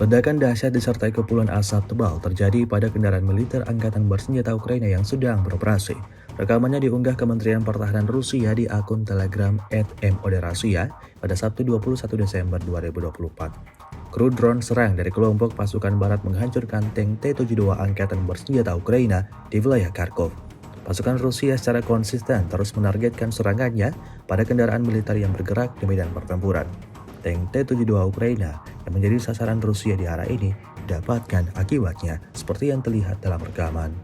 Ledakan dahsyat disertai kepulan asap tebal terjadi pada kendaraan militer angkatan bersenjata Ukraina yang sedang beroperasi. Rekamannya diunggah Kementerian Pertahanan Rusia di akun Telegram @moderasia pada Sabtu 21 Desember 2024. Kru drone serang dari kelompok pasukan barat menghancurkan tank T-72 angkatan bersenjata Ukraina di wilayah Kharkov. Pasukan Rusia secara konsisten terus menargetkan serangannya pada kendaraan militer yang bergerak di medan pertempuran. Tank T-72 Ukraina yang menjadi sasaran Rusia di arah ini didapatkan akibatnya seperti yang terlihat dalam rekaman.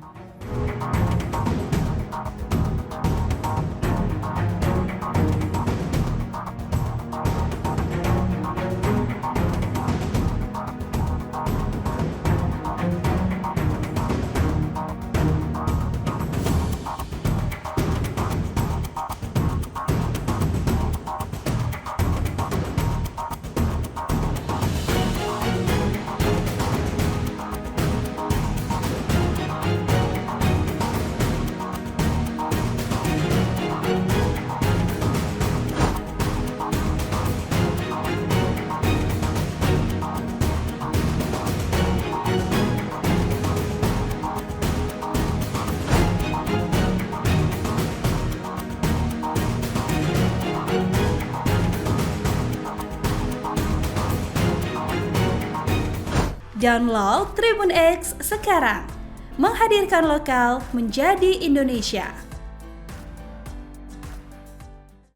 Download Tribun X sekarang, menghadirkan lokal menjadi Indonesia.